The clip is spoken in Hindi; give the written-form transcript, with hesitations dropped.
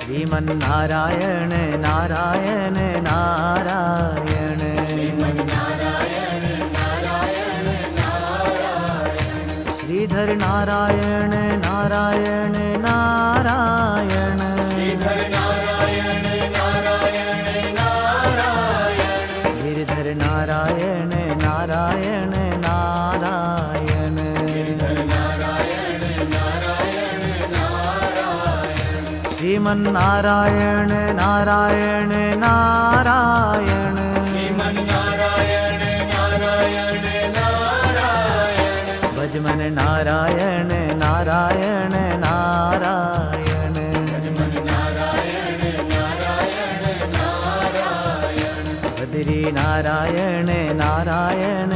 श्रीमन नारायण नारायण नारायण श्रीमन नारायण नारायण नारायण श्रीधर नारायण नारायण नारायण श्रीधर नारायण नारायण नारायण गिरधर नारायण नारायण नारायण गिरधर नारायण नारायण नारायण श्रीमन नारायण नारायण नारायण श्रीमन नारायण नारायण नारायण भजमन नारायण नारायण नारायण भजमन नारायण नारायण नारायण बद्री नारायण नारायण